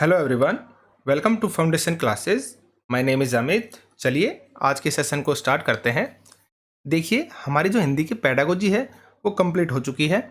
Hello everyone, welcome to foundation classes. My name is Amit. चलिए आज के सेशन को स्टार्ट करते हैं। देखिए, हमारी जो हिंदी की पेडागोजी है वो कंप्लीट हो चुकी है।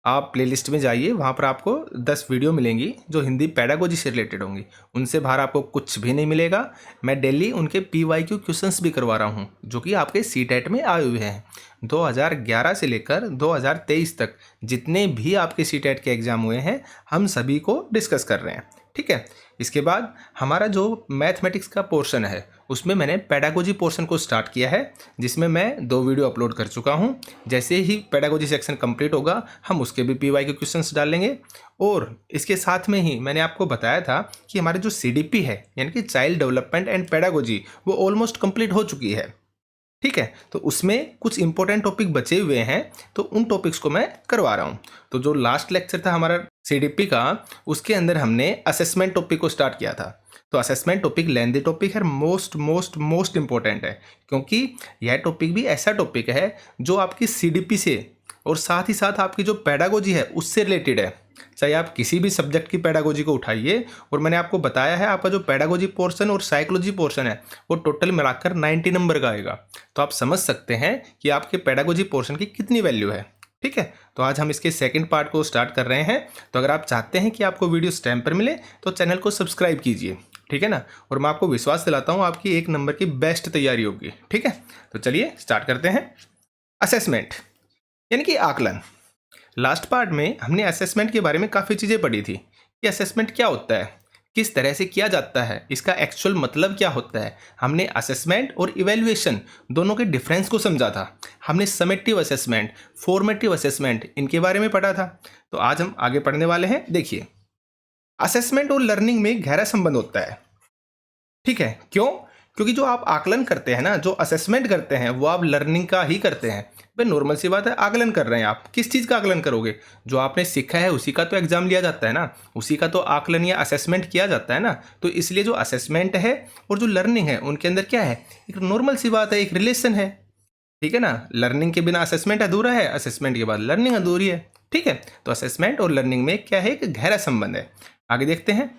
आप प्लेलिस्ट में जाइए, वहाँ पर आपको 10 वीडियो मिलेंगी जो हिंदी पेडागोजी से रिलेटेड होंगी। उनसे बाहर आपको कुछ भी नहीं मिलेगा। मैं डेली उनके PYQ क्वेश्चंस भी करवा रहा हूँ जो कि आपके CTET में आए हुए हैं। 2011 से लेकर 2023 तक जितने भी आपके CTET के एग्ज़ाम हुए हैं हम सभी को डिस्कस कर रहे हैं। ठीक है। इसके बाद हमारा जो मैथमेटिक्स का पोर्शन है उसमें मैंने पेडागोजी पोर्शन को स्टार्ट किया है, जिसमें मैं 2 वीडियो अपलोड कर चुका हूं। जैसे ही पेडागोजी सेक्शन कंप्लीट होगा हम उसके भी PYQ क्वेश्चंस डालेंगे। और इसके साथ में ही मैंने आपको बताया था कि हमारे जो CDP है यानी कि चाइल्ड डेवलपमेंट एंड पेडागोजी वो ऑलमोस्ट कंप्लीट हो चुकी है। ठीक है, तो उसमें कुछ इंपॉर्टेंट टॉपिक बचे हुए हैं, तो उन टॉपिक्स को मैं करवा रहा हूँ। तो जो लास्ट लेक्चर था हमारा CDP का, उसके अंदर हमने असेसमेंट टॉपिक को स्टार्ट किया था। तो असेसमेंट टॉपिक लेंदी टॉपिक है, मोस्ट मोस्ट मोस्ट इंपॉर्टेंट है, क्योंकि यह टॉपिक भी ऐसा टॉपिक है जो आपकी CDP से और साथ ही साथ आपकी जो पेडागोजी है उससे रिलेटेड है। चाहे आप किसी भी सब्जेक्ट की पेडागोजी को उठाइए, और मैंने आपको बताया है आपका जो पेडागोजी पोर्शन और साइकोलॉजी पोर्शन है वो टोटल मिलाकर 90 नंबर का आएगा। तो आप समझ सकते हैं कि आपके पेडागोजी पोर्शन की कितनी वैल्यू है। ठीक है, तो आज हम इसके सेकंड पार्ट को स्टार्ट कर रहे हैं। तो अगर आप चाहते हैं कि आपको वीडियो टाइम पर मिले तो चैनल को सब्सक्राइब कीजिए। ठीक है ना, और मैं आपको विश्वास दिलाता हूँ आपकी 1 नंबर की बेस्ट तैयारी होगी। ठीक है, तो चलिए स्टार्ट करते हैं। असेसमेंट यानी कि आकलन। लास्ट पार्ट में हमने असेसमेंट के बारे में काफ़ी चीज़ें पढ़ी थी कि असेसमेंट क्या होता है, किस तरह से किया जाता है, इसका एक्चुअल मतलब क्या होता है। हमने असेसमेंट और इवैल्यूएशन दोनों के डिफरेंस को समझा था। हमने समेटिव असेसमेंट, फॉर्मेटिव असेसमेंट इनके बारे में पढ़ा था। तो आज हम आगे पढ़ने वाले हैं। देखिए, असेसमेंट और लर्निंग में गहरा संबंध होता है। ठीक है, क्यों? क्योंकि जो आप आकलन करते हैं ना, जो असेसमेंट करते हैं वो आप लर्निंग का ही करते हैं। भाई नॉर्मल सी बात है, आकलन कर रहे हैं आप, किस चीज़ का आकलन करोगे? जो आपने सीखा है उसी का तो एग्जाम लिया जाता है ना, उसी का तो आकलन या असेसमेंट किया जाता है ना। तो इसलिए जो असेसमेंट है और जो लर्निंग है उनके अंदर क्या है, एक नॉर्मल सी बात है, एक रिलेशन है। ठीक है ना, लर्निंग के बिना असेसमेंट अधूरा है, असेसमेंट के बाद लर्निंग अधूरी है। ठीक है, तो असेसमेंट और लर्निंग में क्या है, एक गहरा संबंध है। आगे देखते हैं।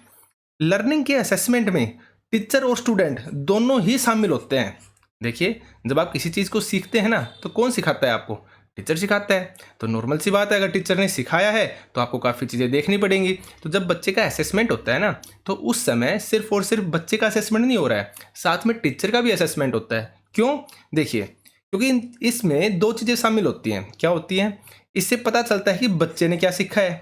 लर्निंग के असेसमेंट में टीचर और स्टूडेंट दोनों ही शामिल होते हैं। देखिए, जब आप किसी चीज़ को सीखते हैं ना तो कौन सिखाता है आपको? टीचर सिखाता है। तो नॉर्मल सी बात है, अगर टीचर ने सिखाया है तो आपको काफ़ी चीज़ें देखनी पड़ेंगी। तो जब बच्चे का असेसमेंट होता है ना, तो उस समय सिर्फ और सिर्फ बच्चे का असेसमेंट नहीं हो रहा है, साथ में टीचर का भी असेसमेंट होता है। क्यों? देखिए, क्योंकि इसमें 2 चीज़ें शामिल होती हैं। क्या होती हैं? इससे पता चलता है कि बच्चे ने क्या सीखा है।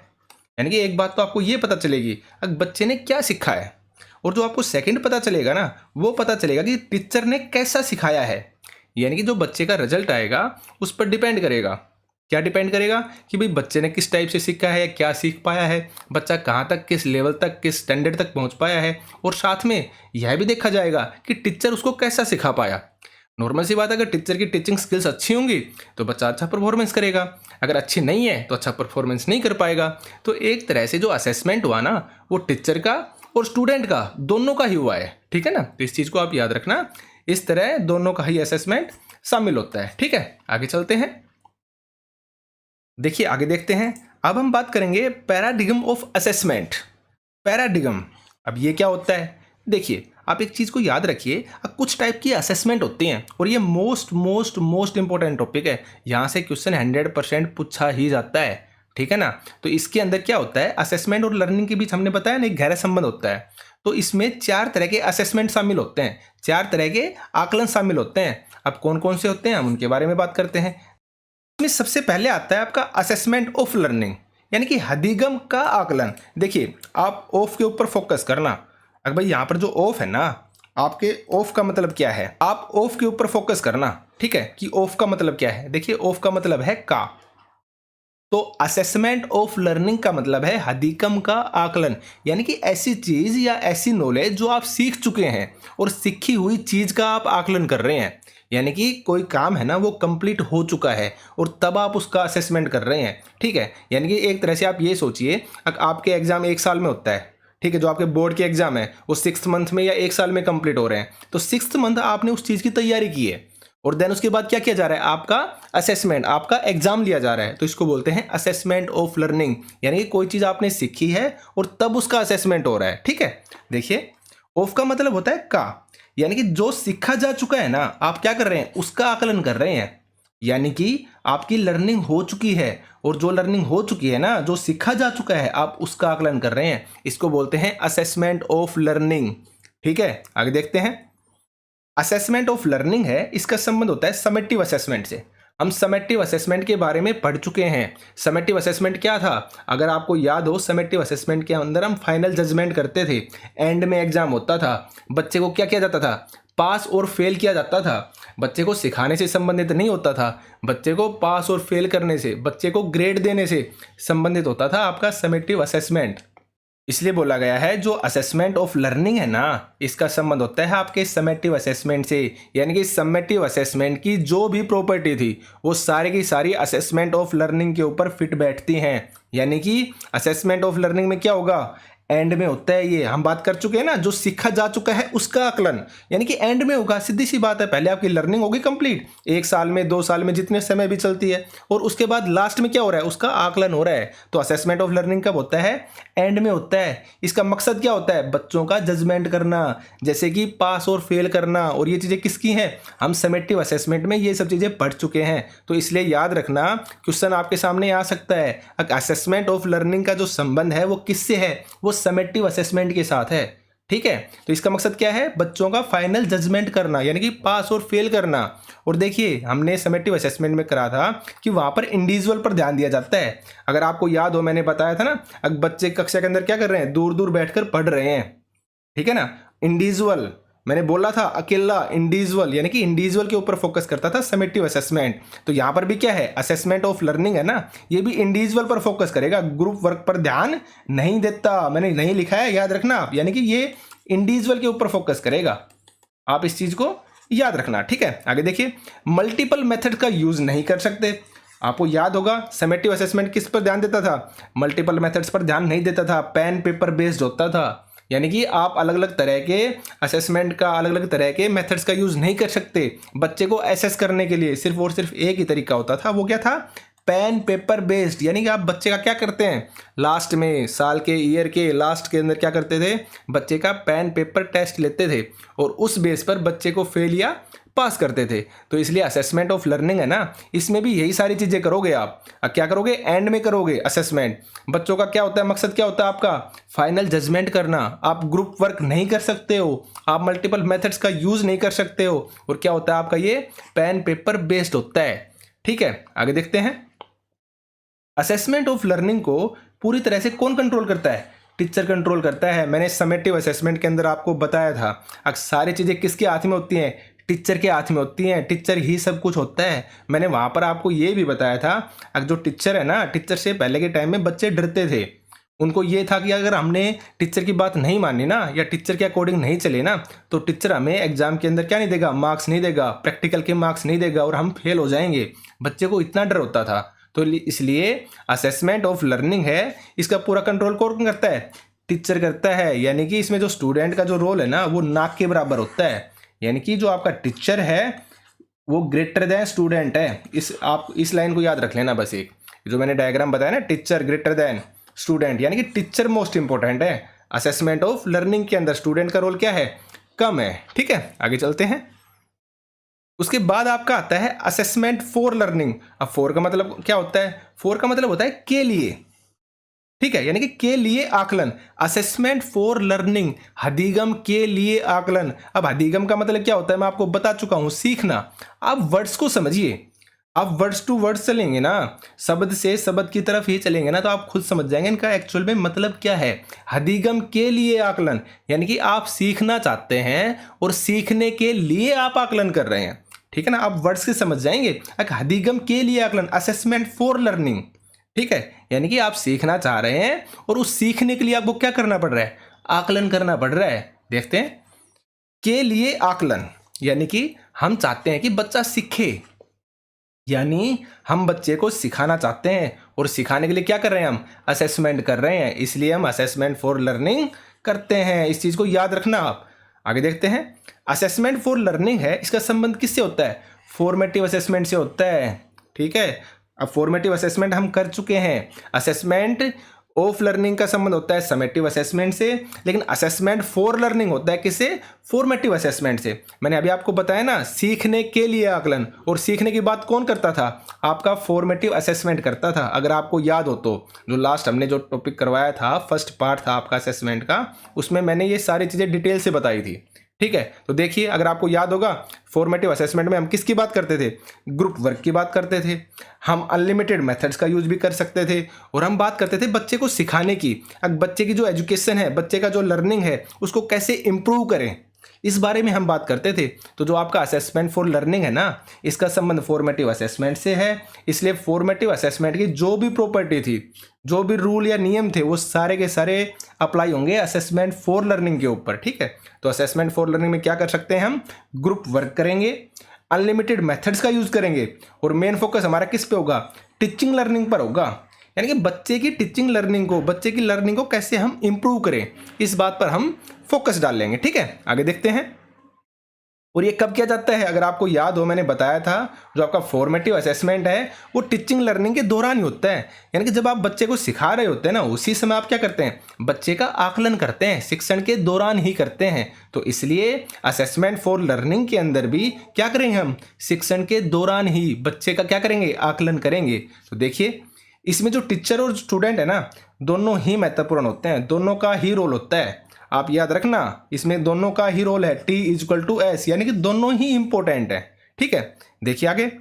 यानी कि एक बात तो आपको ये पता चलेगी कि बच्चे ने क्या सीखा है, और जो आपको सेकंड पता चलेगा ना, वो पता चलेगा कि टीचर ने कैसा सिखाया है। यानी कि जो बच्चे का रिजल्ट आएगा उस पर डिपेंड करेगा। क्या डिपेंड करेगा? कि भाई बच्चे ने किस टाइप से सीखा है, क्या सीख पाया है, बच्चा कहाँ तक, किस लेवल तक, किस स्टैंडर्ड तक पहुँच पाया है। और साथ में यह भी देखा जाएगा कि टीचर उसको कैसा सिखा पाया। नॉर्मल सी बात है, अगर टीचर की टीचिंग स्किल्स अच्छी होंगी तो बच्चा अच्छा परफॉर्मेंस करेगा, अगर अच्छी नहीं है तो अच्छा परफॉर्मेंस नहीं कर पाएगा। तो एक तरह से जो असेसमेंट हुआ ना, वो टीचर का और स्टूडेंट का दोनों का ही हुआ है। ठीक है ना, तो इस चीज़ को आप याद रखना। इस तरह दोनों का ही असेसमेंट शामिल होता है। ठीक है, आगे चलते हैं। देखिए, आगे देखते हैं। अब हम बात करेंगे पैराडिगम ऑफ असेसमेंट। पैराडिगम, अब ये क्या होता है? देखिए, आप एक चीज़ को याद रखिए, कुछ टाइप की असेसमेंट होती हैं और ये most most most important topic है। यहाँ से क्वेश्चन 100% पूछा ही जाता है। ठीक है ना, तो इसके अंदर क्या होता है, असेसमेंट और लर्निंग के बीच हमने बताया ना एक गहरा संबंध होता है। तो इसमें 4 तरह के असेसमेंट शामिल होते हैं, 4 तरह के आकलन शामिल होते हैं। अब कौन कौन से होते हैं हम उनके बारे में बात करते हैं। इसमें सबसे पहले आता है आपका असेसमेंट ऑफ लर्निंग, यानी कि अधिगम का आकलन। देखिए, आप ऑफ के ऊपर फोकस करना। अगर भाई यहाँ पर जो ऑफ है ना, आपके ऑफ का मतलब क्या है, आप ऑफ के ऊपर फोकस करना। ठीक है, कि ऑफ का मतलब क्या है। देखिए, ऑफ का मतलब है का। तो असेसमेंट ऑफ लर्निंग का मतलब है अधिगम का आकलन, यानी कि ऐसी चीज या ऐसी नॉलेज जो आप सीख चुके हैं और सीखी हुई चीज का आप आकलन कर रहे हैं। यानी कि कोई काम है ना, वो कंप्लीट हो चुका है और तब आप उसका असेसमेंट कर रहे हैं। ठीक है, यानी कि एक तरह से आप ये सोचिए, आपके एग्जाम 1 साल में होता है। ठीक है, जो आपके बोर्ड के एग्जाम है वो 6th मंथ में या 1 साल में कंप्लीट हो रहे हैं। तो 6th मंथ आपने उस चीज़ की तैयारी की है और देन उसके बाद क्या किया जा रहा है, आपका असेसमेंट, आपका एग्जाम लिया जा रहा है। तो इसको बोलते हैं असेसमेंट ऑफ लर्निंग, यानी कि कोई चीज़ आपने सीखी है और तब उसका असेसमेंट हो रहा है। ठीक है, देखिए ऑफ का मतलब होता है का, यानी कि जो सीखा जा चुका है ना, आप क्या कर रहे हैं, उसका आकलन कर रहे हैं। यानी कि आपकी लर्निंग हो चुकी है, और जो लर्निंग हो चुकी है ना, जो सीखा जा चुका है, आप उसका आकलन कर रहे हैं। इसको बोलते हैं असेसमेंट ऑफ लर्निंग। ठीक है, आगे देखते हैं। असेसमेंट ऑफ लर्निंग है, इसका संबंध होता है समेटिव असेसमेंट से। हम समेटिव असेसमेंट के बारे में पढ़ चुके हैं। समेटिव असेसमेंट क्या था, अगर आपको याद हो, समेटिव असेसमेंट के अंदर हम फाइनल जजमेंट करते थे। एंड में एग्जाम होता था, बच्चे को क्या किया जाता था, पास और फेल किया जाता था। बच्चे को सिखाने से संबंधित नहीं होता था, बच्चे को पास और फेल करने से, बच्चे को ग्रेड देने से संबंधित होता था आपका समेटिव असेसमेंट। इसलिए बोला गया है जो असेसमेंट ऑफ लर्निंग है ना, इसका संबंध होता है आपके समेटिव असेसमेंट से। यानी कि समेटिव असेसमेंट की जो भी प्रॉपर्टी थी वो सारी की सारी असेसमेंट ऑफ लर्निंग के ऊपर फिट बैठती हैं। यानी कि असेसमेंट ऑफ लर्निंग में क्या होगा, एंड में होता है, ये हम बात कर चुके हैं ना, जो सीखा जा चुका है उसका आकलन, यानी कि एंड में होगा। सीधी सी बात है, पहले आपकी लर्निंग होगी कंप्लीट, 1 साल में 2 साल में जितने समय भी चलती है, और उसके बाद लास्ट में क्या हो रहा है, उसका आकलन हो रहा है। तो असेसमेंट ऑफ लर्निंग कब होता है, एंड में होता है। इसका मकसद क्या होता है, बच्चों का जजमेंट करना, जैसे कि पास और फेल करना। और ये चीज़ें किसकी हैं, हम समेटिव असेसमेंट में ये सब चीज़ें पढ़ चुके हैं। तो इसलिए याद रखना, क्वेश्चन आपके सामने आ सकता है। असेसमेंट ऑफ लर्निंग का जो संबंध है वो किससे है, वो समेटिव असेसमेंट के साथ है। ठीक है, तो इसका मकसद क्या है, बच्चों का फाइनल जजमेंट करना, यानी कि पास और फेल करना। और देखिए हमने समेटिव असेसमेंट में करा था कि वहां पर इंडिविजुअल पर ध्यान दिया जाता है। अगर आपको याद हो, मैंने बताया था ना, अब बच्चे कक्षा के अंदर क्या कर रहे हैं, दूर दूर बैठकर पढ़ रहे हैं। ठीक है ना, इंडिविजुअल, मैंने बोला था अकेला, इंडिविजुअल, यानी कि इंडिविजुअल के ऊपर फोकस करता था समेटिव असेसमेंट। तो यहां पर भी क्या है, असेसमेंट ऑफ लर्निंग है ना, ये भी इंडिविजुअल पर फोकस करेगा, ग्रुप वर्क पर ध्यान नहीं देता। मैंने नहीं लिखा है, याद रखना आप, यानी कि ये इंडिविजुअल के ऊपर फोकस करेगा। आप इस चीज को याद रखना। ठीक है, आगे देखिए, मल्टीपल मेथड का यूज नहीं कर सकते। आपको याद होगा समेटिव असेसमेंट किस पर ध्यान देता था, मल्टीपल मेथड्स पर ध्यान नहीं देता था, पेन पेपर बेस्ड होता था। यानी कि आप अलग अलग तरह के असेसमेंट का, अलग अलग तरह के मेथड्स का यूज नहीं कर सकते। बच्चे को असेस करने के लिए सिर्फ और सिर्फ एक ही तरीका होता था, वो क्या था, पेन पेपर बेस्ड। यानी कि आप बच्चे का क्या करते हैं, लास्ट में साल के, ईयर के लास्ट के अंदर क्या करते थे, बच्चे का पेन पेपर टेस्ट लेते थे और उस बेस पर बच्चे को फेल या पास करते थे। तो इसलिए असेसमेंट ऑफ लर्निंग है ना, इसमें भी यही सारी चीजें करोगे आप। क्या करोगे, एंड में करोगे असेसमेंट। बच्चों का क्या होता है, मकसद क्या होता है आपका, फाइनल जजमेंट करना। आप ग्रुप वर्क नहीं कर सकते हो, आप मल्टीपल मेथड्स का यूज नहीं कर सकते हो, और क्या होता है आपका, ये पेन पेपर बेस्ड होता है। ठीक है, आगे देखते हैं। असेसमेंट ऑफ लर्निंग को पूरी तरह से कौन कंट्रोल करता है, टीचर कंट्रोल करता है। मैंने समेटिव असेसमेंट के अंदर आपको बताया था, अब सारी चीजें किसके हाथ में होती हैं, टीचर के हाथ में होती हैं। टीचर ही सब कुछ होता है। मैंने वहां पर आपको ये भी बताया था, अब जो टीचर है ना, टीचर से पहले के टाइम में बच्चे डरते थे। उनको ये था कि अगर हमने टीचर की बात नहीं मानी ना, या टीचर के अकॉर्डिंग नहीं चले ना, तो टीचर हमें एग्जाम के अंदर क्या नहीं देगा, मार्क्स नहीं देगा, प्रैक्टिकल के मार्क्स नहीं देगा, और हम फेल हो जाएंगे। बच्चे को इतना डर होता था। तो इसलिए असेसमेंट ऑफ लर्निंग है, इसका पूरा कंट्रोल कौन करता है, टीचर करता है। यानी कि इसमें जो स्टूडेंट का जो रोल है ना, वो नाक के बराबर होता है। यानी कि जो आपका टीचर है वो ग्रेटर देन स्टूडेंट है। आप इस लाइन को याद रख लेना बस। एक जो मैंने डायग्राम बताया ना, टीचर ग्रेटर देन स्टूडेंट, यानी कि टीचर मोस्ट इंपॉर्टेंट है। असेसमेंट ऑफ लर्निंग के अंदर स्टूडेंट का रोल क्या है, कम है। ठीक है, आगे चलते हैं। उसके बाद आपका आता है असेसमेंट फॉर लर्निंग। अब फॉर का मतलब क्या होता है, फॉर का मतलब होता है के लिए। ठीक है, यानी कि के लिए आकलन। असेसमेंट फॉर लर्निंग, अधिगम के लिए आकलन। अब अधिगम का मतलब क्या होता है, मैं आपको बता चुका हूं, सीखना। आप वर्ड्स को समझिए, आप वर्ड्स टू वर्ड्स चलेंगे ना, शब्द से शब्द की तरफ ही चलेंगे ना, तो आप खुद समझ जाएंगे इनका एक्चुअल में मतलब क्या है। अधिगम के लिए आकलन, यानी कि आप सीखना चाहते हैं और सीखने के लिए आप आकलन कर रहे हैं। ठीक है ना, आप वर्ड्स से समझ जाएंगे। अधिगम के लिए आकलन, असेसमेंट फॉर लर्निंग। ठीक है, यानी कि आप सीखना चाह रहे हैं और उस सीखने के लिए आपको क्या करना पड़ रहा है, आकलन करना पड़ रहा है। देखते हैं, के लिए आकलन, यानी कि हम चाहते हैं कि बच्चा सीखे, यानी हम बच्चे को सिखाना चाहते हैं और सिखाने के लिए क्या कर रहे हैं, हम असेसमेंट कर रहे हैं। इसलिए हम असेसमेंट फॉर लर्निंग करते हैं। इस चीज को याद रखना आप। आगे देखते हैं, असेसमेंट फॉर लर्निंग है, इसका संबंध किससे होता है, फॉर्मेटिव असेसमेंट से होता है। ठीक है, अब फॉर्मेटिव असेसमेंट हम कर चुके हैं। असेसमेंट ऑफ लर्निंग का संबंध होता है समेटिव असेसमेंट से, लेकिन असेसमेंट फॉर लर्निंग होता है किससे? फॉर्मेटिव असेसमेंट से। मैंने अभी आपको बताया ना, सीखने के लिए आकलन, और सीखने की बात कौन करता था? आपका फॉर्मेटिव असेसमेंट करता था। अगर आपको याद हो तो जो लास्ट हमने जो टॉपिक करवाया था, फर्स्ट पार्ट था आपका असेसमेंट का, उसमें मैंने ये सारी चीज़ें डिटेल से बताई थी। ठीक है, तो देखिए अगर आपको याद होगा, फॉर्मेटिव असेसमेंट में हम किसकी बात करते थे? ग्रुप वर्क की बात करते थे। हम अनलिमिटेड मेथड्स का यूज भी कर सकते थे, और हम बात करते थे बच्चे को सिखाने की। अब बच्चे की जो एजुकेशन है, बच्चे का जो लर्निंग है, उसको कैसे इंप्रूव करें, इस बारे में हम बात करते थे। तो जो आपका असेसमेंट फॉर लर्निंग है ना, इसका संबंध फॉर्मेटिव असेसमेंट से है। इसलिए फॉर्मेटिव असेसमेंट की जो भी प्रॉपर्टी थी, जो भी रूल या नियम थे, वो सारे के सारे अप्लाई होंगे असेसमेंट फॉर लर्निंग के ऊपर। ठीक है, तो असेसमेंट फॉर लर्निंग में क्या कर सकते हैं? हम ग्रुप वर्क करेंगे, अनलिमिटेड मेथड्स का यूज करेंगे, और मेन फोकस हमारा किस पे होगा? टीचिंग लर्निंग पर होगा। यानी कि बच्चे की टीचिंग लर्निंग को, बच्चे की लर्निंग को कैसे हम इंप्रूव करें, इस बात पर हम फोकस डाल लेंगे। ठीक है, आगे देखते हैं। और ये कब किया जाता है? अगर आपको याद हो, मैंने बताया था, जो आपका फॉर्मेटिव असेसमेंट है वो टीचिंग लर्निंग के दौरान ही होता है। यानी कि जब आप बच्चे को सिखा रहे होते हैं ना, उसी समय आप क्या करते हैं? बच्चे का आकलन करते हैं, शिक्षण के दौरान ही करते हैं। तो इसलिए असेसमेंट फॉर लर्निंग के अंदर भी क्या करेंगे? हम शिक्षण के दौरान ही बच्चे का क्या करेंगे? आकलन करेंगे। तो देखिए, इसमें जो टीचर और स्टूडेंट है ना, दोनों ही महत्वपूर्ण होते हैं, दोनों का ही रोल होता है। आप याद रखना, इसमें दोनों का ही रोल है, T=S, यानी कि दोनों ही इंपॉर्टेंट है। ठीक है, देखिए आगे।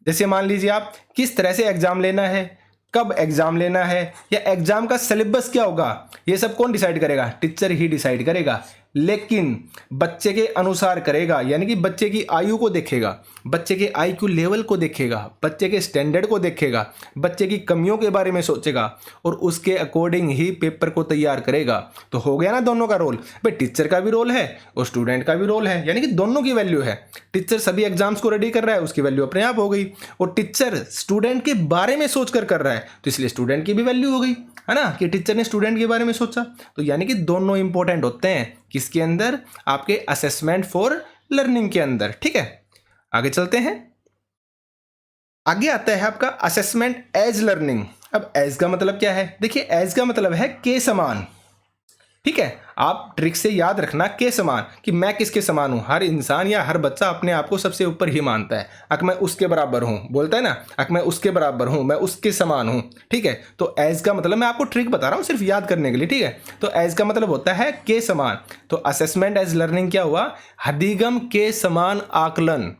जैसे मान लीजिए आप किस तरह से एग्जाम लेना है, कब एग्जाम लेना है, या एग्जाम का सिलेबस क्या होगा, ये सब कौन डिसाइड करेगा? टीचर ही डिसाइड करेगा, लेकिन बच्चे के अनुसार करेगा। यानी कि बच्चे की आयु को देखेगा, बच्चे के IQ लेवल को देखेगा, बच्चे के स्टैंडर्ड को देखेगा, बच्चे की कमियों के बारे में सोचेगा, और उसके अकॉर्डिंग ही पेपर को तैयार करेगा। तो हो गया ना दोनों का रोल। भाई टीचर का भी रोल है और स्टूडेंट का भी रोल है, यानी कि दोनों की वैल्यू है। टीचर सभी एग्जाम्स को रेडी कर रहा है, उसकी वैल्यू अपने आप हो गई, और टीचर स्टूडेंट के बारे में सोच कर रहा है, तो इसलिए स्टूडेंट की भी वैल्यू हो गई, है ना, कि टीचर ने स्टूडेंट के बारे में सोचा। तो यानी कि दोनों इंपॉर्टेंट होते हैं किसके अंदर? आपके असेसमेंट फॉर लर्निंग के अंदर। ठीक है, आगे चलते हैं। आगे आता है आपका असेसमेंट एज लर्निंग। अब एज का मतलब क्या है? देखिए, एज का मतलब है के समान। ठीक है, आप ट्रिक से याद रखना, के समान, कि मैं किसके समान हूं। हर इंसान या हर बच्चा अपने आप को सबसे ऊपर ही मानता है। अक मैं उसके बराबर हूं, बोलता है ना, अक मैं उसके बराबर हूं, मैं उसके समान हूं। ठीक है, तो एज का मतलब, मैं आपको ट्रिक बता रहा हूं सिर्फ याद करने के लिए। ठीक है, तो एज का मतलब होता है के समान। तो असेसमेंट एज लर्निंग क्या हुआ? अधिगम के समान आकलन।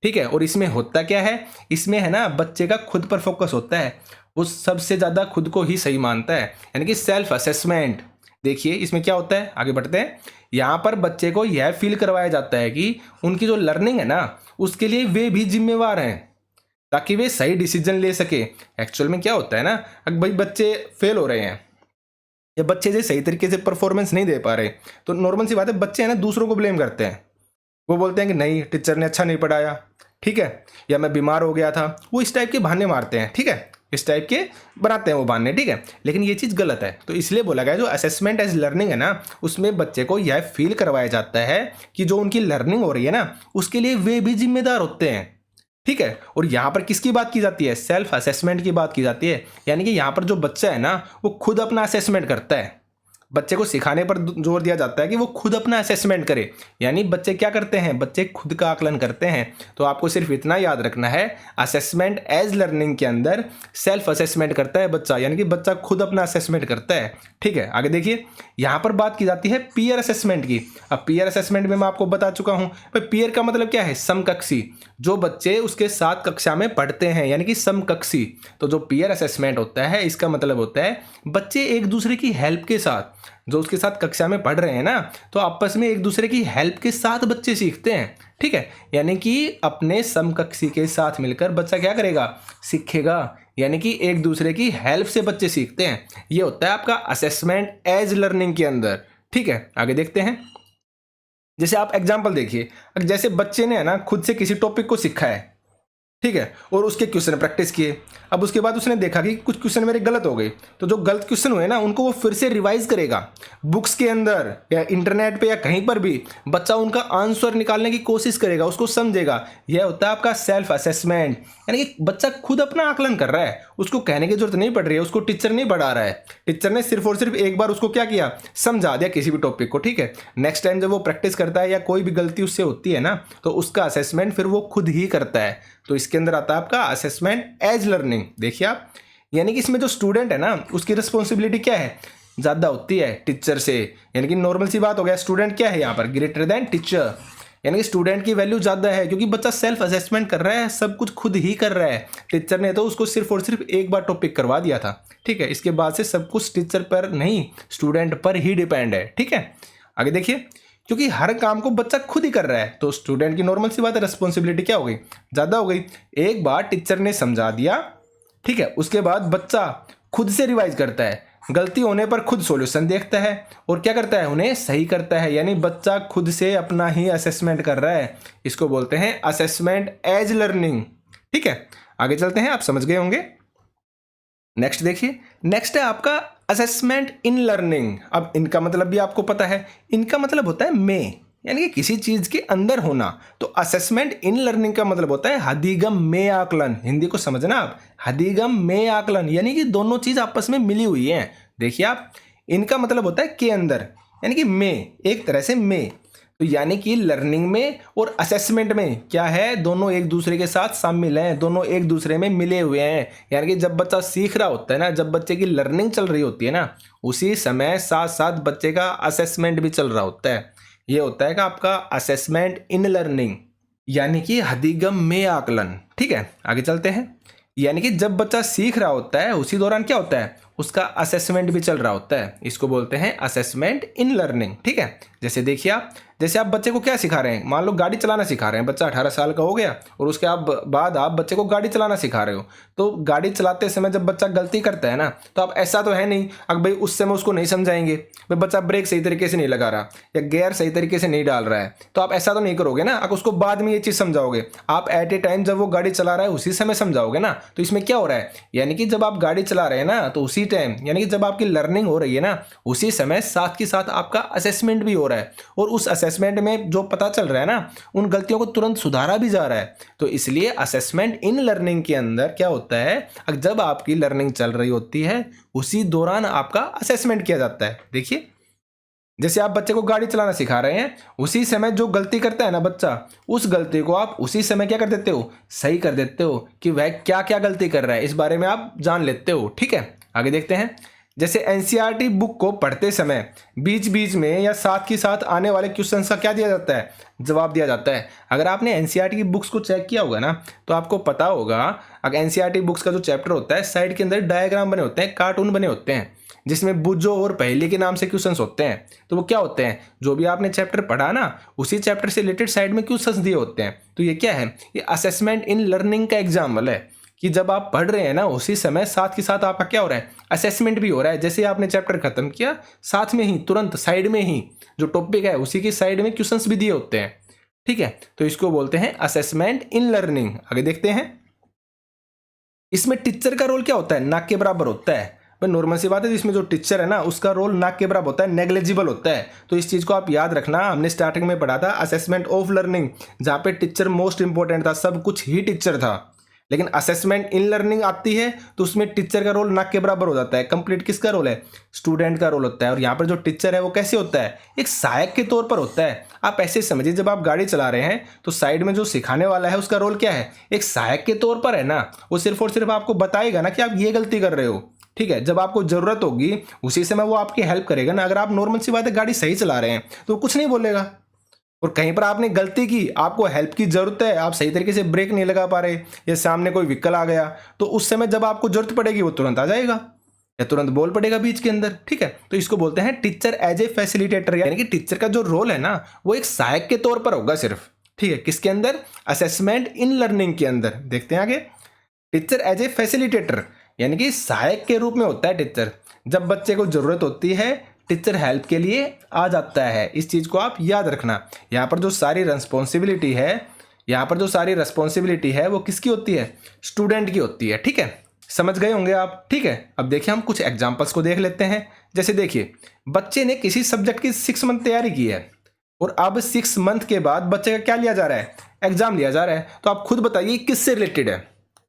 ठीक है, और इसमें होता क्या है? इसमें है ना, बच्चे का खुद पर फोकस होता है, वो सबसे ज्यादा खुद को ही सही मानता है, यानी कि सेल्फ असेसमेंट। देखिए इसमें क्या होता है, आगे बढ़ते हैं। यहाँ पर बच्चे को यह फील करवाया जाता है कि उनकी जो लर्निंग है ना, उसके लिए वे भी जिम्मेवार हैं, ताकि वे सही डिसीजन ले सके। एक्चुअल में क्या होता है ना, अगर भाई बच्चे फेल हो रहे हैं या बच्चे जो सही तरीके से परफॉर्मेंस नहीं दे पा रहे, तो नॉर्मल सी बात है, बच्चे है ना दूसरों को ब्लेम करते हैं। वो बोलते हैं कि नहीं, टीचर ने अच्छा नहीं पढ़ाया, ठीक है, या मैं बीमार हो गया था। वो इस टाइप के बहाने मारते हैं। ठीक है, इस टाइप के बनाते हैं वो बहाने। ठीक है, लेकिन ये चीज़ गलत है। तो इसलिए बोला गया जो असेसमेंट एज लर्निंग है ना, उसमें बच्चे को यह फील करवाया जाता है कि जो उनकी लर्निंग हो रही है ना, उसके लिए वे भी जिम्मेदार होते हैं। ठीक है, और यहाँ पर किसकी बात की जाती है? सेल्फ असेसमेंट की बात की जाती है। यानी कि यहाँ पर जो बच्चा है ना, वो खुद अपना असेसमेंट करता है। बच्चे को सिखाने पर जोर दिया जाता है कि वो खुद अपना असेसमेंट करे। यानी बच्चे क्या करते हैं? बच्चे खुद का आकलन करते हैं। तो आपको सिर्फ इतना याद रखना है, असेसमेंट एज लर्निंग के अंदर सेल्फ असेसमेंट करता है बच्चा, यानी कि बच्चा खुद अपना असेसमेंट करता है। ठीक है, आगे देखिए, यहाँ पर बात की जाती है पीयर असेसमेंट की। अब पीयर असेसमेंट में मैं आपको बता चुका हूँ, भाई पीयर का मतलब क्या है? समकक्षी, जो बच्चे उसके साथ कक्षा में पढ़ते हैं, यानी कि समकक्षी। तो जो पीयर असेसमेंट होता है, इसका मतलब होता है बच्चे एक दूसरे की हेल्प के साथ, जो उसके साथ कक्षा में पढ़ रहे हैं ना, तो आपस में एक दूसरे की हेल्प के साथ बच्चे सीखते हैं। ठीक है, यानी कि अपने समकक्षी के साथ मिलकर बच्चा क्या करेगा? सीखेगा। यानी कि एक दूसरे की हेल्प से बच्चे सीखते हैं। ये होता है आपका असेसमेंट एज लर्निंग के अंदर। ठीक है, आगे देखते हैं। जैसे आप एग्जाम्पल देखिए, जैसे बच्चे ने है ना खुद से किसी टॉपिक को सीखा है, ठीक है, और उसके क्वेश्चन प्रैक्टिस किए। अब उसके बाद उसने देखा कि कुछ क्वेश्चन मेरे गलत हो गए, तो जो गलत क्वेश्चन हुए ना उनको वो फिर से रिवाइज करेगा बुक्स के अंदर या इंटरनेट पे या कहीं पर भी। बच्चा उनका आंसर निकालने की कोशिश करेगा, उसको समझेगा। यह होता है आपका सेल्फ असेसमेंट, यानी कि बच्चा खुद अपना आकलन कर रहा है, उसको कहने की जरूरत नहीं पड़ रही है, उसको टीचर नहीं पढ़ा रहा है। टीचर ने सिर्फ और सिर्फ एक बार उसको क्या किया, समझा दिया किसी भी टॉपिक को। ठीक है, नेक्स्ट टाइम जब वो प्रैक्टिस करता है या कोई भी गलती उससे होती है ना, तो उसका असेसमेंट फिर वो खुद ही करता है। तो इसके अंदर आता है आपका असेसमेंट एज लर्निंग। देखिए आप, यानी कि इसमें जो स्टूडेंट है ना उसकी रिस्पॉन्सिबिलिटी क्या है, ज़्यादा होती है टीचर से। यानी कि नॉर्मल सी बात हो गया, स्टूडेंट क्या है यहाँ पर, ग्रेटर देन टीचर। यानी कि स्टूडेंट की वैल्यू ज़्यादा है क्योंकि बच्चा सेल्फ असेसमेंट कर रहा है, सब कुछ खुद ही कर रहा है। टीचर ने तो उसको सिर्फ और सिर्फ एक बार टॉपिक करवा दिया था। ठीक है, इसके बाद से सब कुछ टीचर पर नहीं, स्टूडेंट पर ही डिपेंड है। ठीक है, आगे देखिए, क्योंकि हर काम को बच्चा खुद ही कर रहा है तो स्टूडेंट की नॉर्मल सी बात है, रिस्पॉन्सिबिलिटी क्या हो गई, ज़्यादा हो गई। एक बार टीचर ने समझा दिया, ठीक है, उसके बाद बच्चा खुद से रिवाइज करता है, गलती होने पर खुद सॉल्यूशन देखता है और क्या करता है, उन्हें सही करता है। यानी बच्चा खुद से अपना ही असेसमेंट कर रहा है। इसको बोलते हैं असेसमेंट एज लर्निंग। ठीक है, आगे चलते हैं, आप समझ गए होंगे। नेक्स्ट देखिए, नेक्स्ट है आपका असेसमेंट इन लर्निंग। अब इनका मतलब भी आपको पता है, इनका मतलब होता है में, यानी कि किसी चीज के अंदर होना। तो असेसमेंट इन लर्निंग का मतलब होता है हदीगम में आकलन। हिंदी को समझना आप, हदीगम में आकलन, यानी कि दोनों चीज आपस में मिली हुई हैं। देखिए आप, इनका मतलब होता है के अंदर, यानी कि में, एक तरह से में। तो यानी कि लर्निंग में और असेसमेंट में क्या है, दोनों एक दूसरे के साथ शामिल हैं, दोनों एक दूसरे में मिले हुए हैं। यानी कि जब बच्चा सीख रहा होता है ना, जब बच्चे की लर्निंग चल रही होती है ना, उसी समय साथ साथ बच्चे का असेसमेंट भी चल रहा होता है। ये होता है कि आपका असेसमेंट इन लर्निंग, यानी कि हदीगम में आकलन। ठीक है, आगे चलते हैं। यानी कि जब बच्चा सीख रहा होता है उसी दौरान क्या होता है, उसका असेसमेंट भी चल रहा होता है। इसको बोलते हैं असेसमेंट इन लर्निंग। ठीक है, जैसे देखिए आप, जैसे आप बच्चे को क्या सिखा रहे हैं, मान लो गाड़ी चलाना सिखा रहे हैं, बच्चा 18 साल का हो गया और उसके बाद आप बच्चे को गाड़ी चलाना सिखा रहे हो। तो गाड़ी चलाते समय जब बच्चा गलती करता है ना, तो आप ऐसा तो है नहीं अगर भाई उस समय उसको नहीं समझाएंगे, भाई बच्चा ब्रेक सही तरीके से नहीं लगा रहा या गियर सही तरीके से नहीं डाल रहा है, तो आप ऐसा तो नहीं करोगे ना, अगर उसको बाद में ये चीज़ समझाओगे। आप एट ए टाइम जब वो गाड़ी चला रहा है उसी समय समझाओगे ना। तो इसमें क्या हो रहा है, यानी कि जब आप गाड़ी चला रहे हैं ना तो उसी टाइम, यानी कि जब आपकी लर्निंग हो रही है ना, उसी समय साथ के साथ आपका असेसमेंट भी हो रहा है और उस असेसमेंट में जो पता चल रहा है ना, उन गलतियों को तुरंत सुधारा भी जा रहा है। तो इसलिए असेसमेंट इन लर्निंग के अंदर क्या होता है, जब आपकी लर्निंग चल रही होती है उसी दौरान आपका असेसमेंट किया जाता है। देखिए, जैसे आप बच्चे को गाड़ी चलाना सिखा रहे हैं, उसी समय जो गलती करता है ना बच्चा, उस गलती को आप उसी समय क्या कर देते हो, सही कर देते हो कि वह क्या क्या गलती कर रहा है, इस बारे में आप जान लेते हो। ठीक है, आगे देखते हैं। जैसे एनसीईआरटी बुक को पढ़ते समय बीच बीच में या साथ के साथ आने वाले क्वेश्चन का क्या दिया जाता है, जवाब दिया जाता है। अगर आपने एनसीईआरटी की बुक्स को चेक किया होगा ना, तो आपको पता होगा, अगर एनसीईआरटी बुक्स का जो चैप्टर होता है, साइड के अंदर डायग्राम बने होते हैं, कार्टून बने होते हैं, जिसमें बुझो और पहेली के नाम से क्वेश्चंस होते हैं। तो वो क्या होते हैं, जो भी आपने चैप्टर पढ़ा ना, उसी चैप्टर से रिलेटेड साइड में क्वेश्चंस दिए होते हैं। तो ये क्या है, ये असेसमेंट इन लर्निंग का एग्जाम्पल है कि जब आप पढ़ रहे हैं ना, उसी समय साथ के साथ आपका क्या हो रहा है, असेसमेंट भी हो रहा है। जैसे आपने चैप्टर खत्म किया, साथ में ही तुरंत साइड में ही जो टॉपिक है उसी की साइड में क्वेश्चंस भी दिए होते हैं। ठीक है, तो इसको बोलते हैं असेसमेंट इन लर्निंग। आगे देखते हैं, इसमें टीचर का रोल क्या होता है, नाक के बराबर होता है। भाई नॉर्मल सी बात है, इसमें जो टीचर है ना उसका रोल नाक के बराबर होता है, नेग्लिजिबल होता है। तो इस चीज़ को आप याद रखना। हमने स्टार्टिंग में पढ़ा था असेसमेंट ऑफ लर्निंग, जहाँ पे टीचर मोस्ट इंपॉर्टेंट था, सब कुछ ही टीचर था। लेकिन असेसमेंट इन लर्निंग आती है तो उसमें टीचर का रोल नाक के बराबर हो जाता है। कंप्लीट किसका रोल है, स्टूडेंट का रोल होता है। और यहाँ पर जो टीचर है वो कैसे होता है, एक सहायक के तौर पर होता है। आप ऐसे समझिए, जब आप गाड़ी चला रहे हैं तो साइड में जो सिखाने वाला है उसका रोल क्या है, एक सहायक के तौर पर है ना। वो सिर्फ और सिर्फ आपको बताएगा ना कि आप ये गलती कर रहे हो। ठीक है, जब आपको जरूरत होगी उसी समय वो आपकी हेल्प करेगा ना। अगर आप नॉर्मल सी बात है गाड़ी सही चला रहे हैं तो कुछ नहीं बोलेगा, और कहीं पर आपने गलती की, आपको हेल्प की जरूरत है, आप सही तरीके से ब्रेक नहीं लगा पा रहे या सामने कोई व्हीकल आ गया, तो उस समय जब आपको जरूरत पड़ेगी वो तुरंत आ जाएगा या तुरंत बोल पड़ेगा बीच के अंदर। ठीक है, तो इसको बोलते हैं टीचर एज ए फैसिलिटेटर, यानी कि टीचर का जो रोल है ना वो एक सहायक के तौर पर होगा सिर्फ। ठीक है, किसके अंदर, असेसमेंट इन लर्निंग के अंदर। देखते हैं आगे, टीचर एज ए फैसिलिटेटर, यानी कि सहायक के रूप में होता है टीचर। जब बच्चे को जरूरत होती है टीचर हेल्प के लिए आ जाता है। इस चीज़ को आप याद रखना। यहाँ पर जो सारी रिस्पॉन्सिबिलिटी है यहाँ पर जो सारी रिस्पॉन्सिबिलिटी है वो किसकी होती है, स्टूडेंट की होती है। ठीक है, समझ गए होंगे आप। ठीक है, अब देखिए हम कुछ एग्जाम्पल्स को देख लेते हैं। जैसे देखिए, बच्चे ने किसी सब्जेक्ट की 6 मंथ तैयारी की है और अब 6 मंथ के बाद बच्चे का क्या लिया जा रहा है, एग्जाम लिया जा रहा है। तो आप खुद बताइए किससे रिलेटेड है।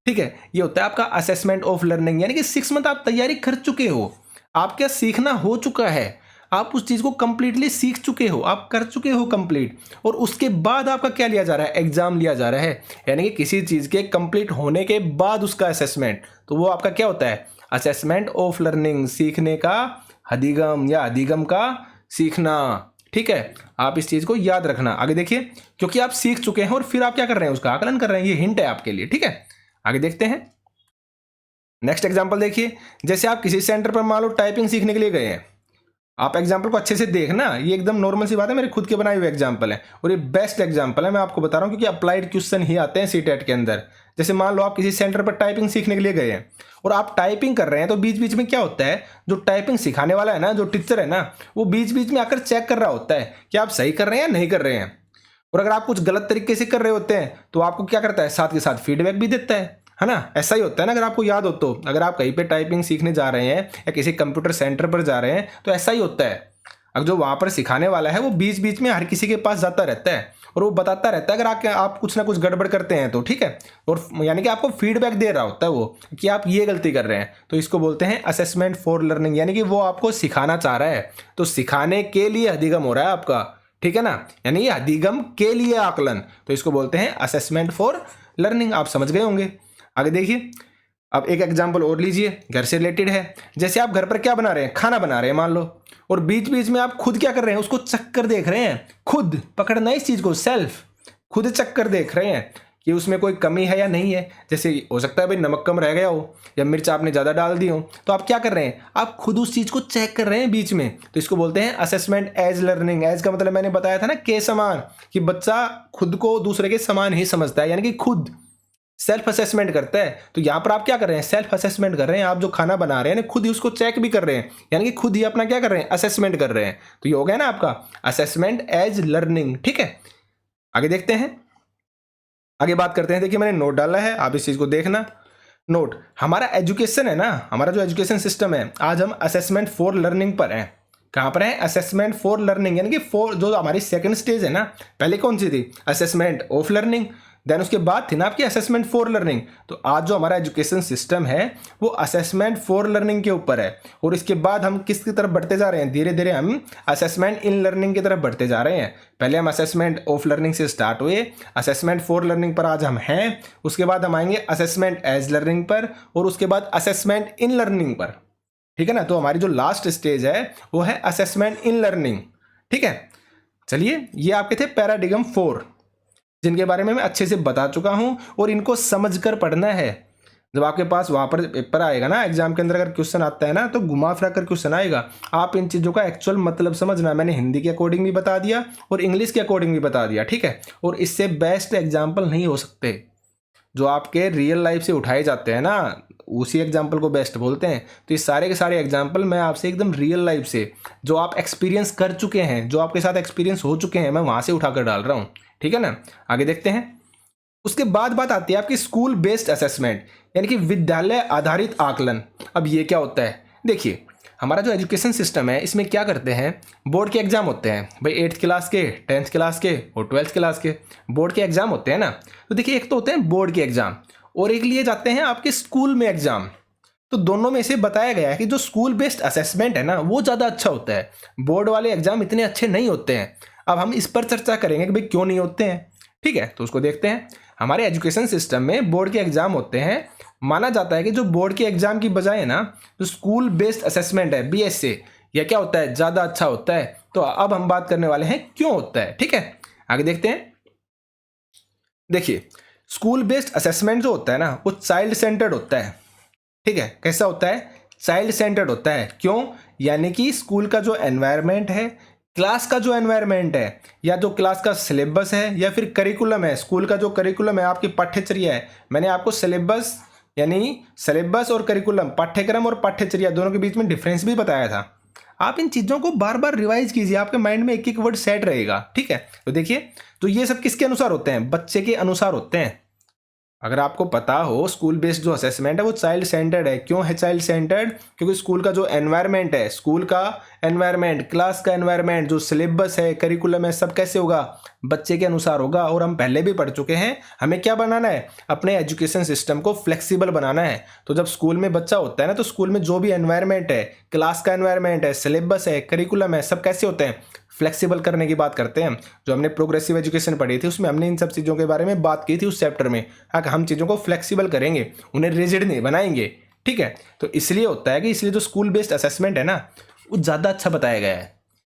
ठीक है, ये होता है आपका असेसमेंट ऑफ लर्निंग, यानी कि 6 मंथ आप तैयारी कर चुके हो, आप क्या सीखना हो चुका है, आप उस चीज को कंप्लीटली सीख चुके हो, आप कर चुके हो कंप्लीट, और उसके बाद आपका क्या लिया जा रहा है, एग्जाम लिया जा रहा है। यानी कि किसी चीज के कंप्लीट होने के बाद उसका असेसमेंट, तो वो आपका क्या होता है, असेसमेंट ऑफ लर्निंग, सीखने का अधिगम या अधिगम का सीखना। ठीक है, आप इस चीज को याद रखना। आगे देखिए, क्योंकि आप सीख चुके हैं और फिर आप क्या कर रहे हैं, उसका आकलन कर रहे हैं, ये हिंट है आपके लिए। ठीक है, आगे देखते हैं। नेक्स्ट एग्जांपल देखिए, जैसे आप किसी सेंटर पर मान लो टाइपिंग सीखने के लिए गए हैं। आप एग्जाम्पल को अच्छे से देखना, ये एकदम नॉर्मल सी बात है, मेरे खुद के बनाए हुए एग्जाम्पल है और ये बेस्ट एग्जाम्पल है, मैं आपको बता रहा हूँ, क्योंकि अप्लाइड क्वेश्चन ही आते हैं सीटेट के अंदर। जैसे मान लो आप किसी सेंटर पर टाइपिंग सीखने के लिए गए हैं और आप टाइपिंग कर रहे हैं, तो बीच बीच में क्या होता है, जो टाइपिंग सिखाने वाला है ना, जो टीचर है ना, वो बीच बीच में आकर चेक कर रहा होता है कि आप सही कर रहे हैं या नहीं कर रहे हैं। और अगर आप कुछ गलत तरीके से कर रहे होते हैं तो आपको क्या करता है, साथ के साथ फीडबैक भी देता है ना। ऐसा ही होता है ना, अगर आपको याद हो तो, अगर आप कहीं पे टाइपिंग सीखने जा रहे हैं या किसी कंप्यूटर सेंटर पर जा रहे हैं तो ऐसा ही होता है। अब जो वहां पर सिखाने वाला है वो बीच बीच में हर किसी के पास जाता रहता है और वो बताता रहता है अगर आप कुछ ना कुछ गड़बड़ करते हैं तो। ठीक है, और यानी कि आपको फीडबैक दे रहा होता है वो कि आप ये गलती कर रहे हैं, तो इसको बोलते हैं असेसमेंट फॉर लर्निंग, यानी कि वो आपको सिखाना चाह रहा है, तो सिखाने के लिए अधिगम हो रहा है आपका। ठीक है ना, यानी ये अधिगम के लिए आकलन, तो इसको बोलते हैं असेसमेंट फॉर लर्निंग। आप समझ गए होंगे। आगे देखिए, अब एक एग्जाम्पल और लीजिए, घर से रिलेटेड है। जैसे आप घर पर क्या बना रहे हैं, खाना बना रहे हैं मान लो, और बीच बीच में आप खुद क्या कर रहे हैं, उसको चख कर देख रहे हैं, खुद पकड़ना इस चीज को, सेल्फ, खुद चख कर देख रहे हैं कि उसमें कोई कमी है या नहीं है। जैसे हो सकता है भाई नमक कम रह गया हो या मिर्च आपने ज़्यादा डाल दी हो, तो आप क्या कर रहे हैं, आप खुद उस चीज़ को चेक कर रहे हैं बीच में, तो इसको बोलते हैं असेसमेंट एज लर्निंग। एज का मतलब मैंने बताया था ना, के समान, कि बच्चा खुद को दूसरे के समान ही समझता है, यानी कि खुद सेल्फ असेसमेंट करता है। तो यहाँ पर आप क्या कर रहे हैं, सेल्फ असेसमेंट कर रहे हैं। आप जो खाना बना रहे हैं खुद ही उसको चेक भी कर रहे हैं, यानी कि खुद ही अपना क्या कर रहे हैं, असेसमेंट कर रहे हैं। तो ये हो गया ना आपका असेसमेंट एज लर्निंग। ठीक है, आगे देखते हैं, आगे बात करते हैं। देखिए मैंने नोट डाला है, आप इस चीज को देखना। नोट, हमारा एजुकेशन है ना, हमारा जो एजुकेशन सिस्टम है, आज हम असेसमेंट फॉर लर्निंग पर हैं। कहाँ पर है, असेसमेंट फॉर लर्निंग, यानी कि फॉर जो हमारी सेकंड स्टेज है ना, पहले कौन सी थी, असेसमेंट ऑफ लर्निंग, देन उसके बाद थी ना आपकी असेसमेंट फॉर लर्निंग। तो आज जो हमारा एजुकेशन सिस्टम है वो असेसमेंट फॉर लर्निंग के ऊपर है, और इसके बाद हम किसकी तरफ बढ़ते जा रहे हैं, धीरे धीरे हम असेसमेंट इन लर्निंग की तरफ बढ़ते जा रहे हैं। पहले हम असेसमेंट ऑफ लर्निंग से स्टार्ट हुए, असेसमेंट फॉर लर्निंग पर आज हम हैं, उसके बाद हम आएंगे असेसमेंट एज लर्निंग पर, और उसके बाद असेसमेंट इन लर्निंग पर। ठीक है ना, तो हमारी जो लास्ट स्टेज है वो है असेसमेंट इन लर्निंग। ठीक है, चलिए ये आपके थे पैराडिगम 4, जिनके बारे में मैं अच्छे से बता चुका हूं, और इनको समझकर पढ़ना है। जब आपके पास वहां पर पेपर आएगा ना, एग्जाम के अंदर अगर क्वेश्चन आता है ना, तो घुमा फिरा कर क्वेश्चन आएगा, आप इन चीज़ों का एक्चुअल मतलब समझना। मैंने हिंदी के अकॉर्डिंग भी बता दिया और इंग्लिश के अकॉर्डिंग भी बता दिया। ठीक है, और इससे बेस्ट एग्जाम्पल नहीं हो सकते, जो आपके रियल लाइफ से उठाए जाते हैं ना, उसी एग्जाम्पल को बेस्ट बोलते हैं। तो ये सारे के सारे एग्जाम्पल मैं आपसे एकदम रियल लाइफ से, जो आप एक्सपीरियंस कर चुके हैं, जो आपके साथ एक्सपीरियंस हो चुके हैं, मैं वहाँ से उठाकर डाल रहा हूँ। ठीक है ना, आगे देखते हैं। उसके बाद बात आती है आपकी स्कूल बेस्ड असेसमेंट, यानी कि विद्यालय आधारित आकलन। अब ये क्या होता है, देखिए हमारा जो एजुकेशन सिस्टम है इसमें क्या करते हैं, बोर्ड के एग्जाम होते हैं भाई, 8th क्लास के, 10th क्लास के और 12th क्लास के बोर्ड के एग्जाम होते हैं ना। तो देखिए एक तो होते हैं बोर्ड के एग्जाम और एक लिए जाते हैं आपके स्कूल में एग्जाम। तो दोनों में से बताया गया है कि जो स्कूल बेस्ड असेसमेंट है ना वो ज़्यादा अच्छा होता है, बोर्ड वाले एग्जाम इतने अच्छे नहीं होते हैं। अब हम इस पर चर्चा करेंगे कि भाई क्यों नहीं होते हैं। ठीक है, तो उसको देखते हैं। हमारे एजुकेशन सिस्टम में बोर्ड के एग्जाम होते हैं, माना जाता है कि जो बोर्ड के एग्जाम की बजाय ना जो स्कूल बेस्ड असेसमेंट है BSA, यह क्या होता है, ज़्यादा अच्छा होता है। तो अब हम बात करने वाले हैं क्यों होता है। ठीक है, आगे देखते हैं। देखिए स्कूल बेस्ड असेसमेंट जो होता है ना वो चाइल्ड सेंटर्ड होता है। ठीक है, कैसा होता है, चाइल्ड सेंटर्ड होता है। क्यों, यानी कि स्कूल का जो एनवायरनमेंट है, क्लास का जो एनवायरनमेंट है, या जो क्लास का सिलेबस है, या फिर करिकुलम है, स्कूल का जो करिकुलम है, आपकी पाठ्यचर्या है। मैंने आपको सिलेबस यानी सिलेबस और करिकुलम, पाठ्यक्रम और पाठ्यचर्या दोनों के बीच में डिफरेंस भी बताया था। आप इन चीज़ों को बार बार रिवाइज कीजिए, आपके माइंड में एक एक वर्ड सेट रहेगा। ठीक है, तो देखिए, तो ये सब किसके अनुसार होते हैं? बच्चे के अनुसार होते हैं। अगर आपको पता हो, स्कूल बेस्ड जो असेसमेंट है वो चाइल्ड सेंटर्ड है। क्यों है चाइल्ड सेंटर्ड? क्योंकि स्कूल का जो एनवायरनमेंट है, स्कूल का एनवायरनमेंट, क्लास का एनवायरनमेंट, जो सिलेबस है, करिकुलम है, सब कैसे होगा? बच्चे के अनुसार होगा। और हम पहले भी पढ़ चुके हैं, हमें क्या बनाना है? अपने एजुकेशन सिस्टम को फ्लेक्सिबल बनाना है। तो जब स्कूल में बच्चा होता है ना, तो स्कूल में जो भी एनवायरनमेंट है, क्लास का एनवायरनमेंट है, सिलेबस है, करिकुलम है, सब कैसे होते हैं? फ्लेक्सिबल करने की बात करते हैं। जो हमने प्रोग्रेसिव एजुकेशन पढ़ी थी, उसमें हमने इन सब चीज़ों के बारे में बात की थी उस चैप्टर में। हाँ, हम चीज़ों को फ्लेक्सिबल करेंगे, उन्हें रिजिड नहीं बनाएंगे। ठीक है, तो इसलिए होता है कि इसलिए जो स्कूल बेस्ड असेसमेंट है ना, वो ज़्यादा अच्छा बताया गया है,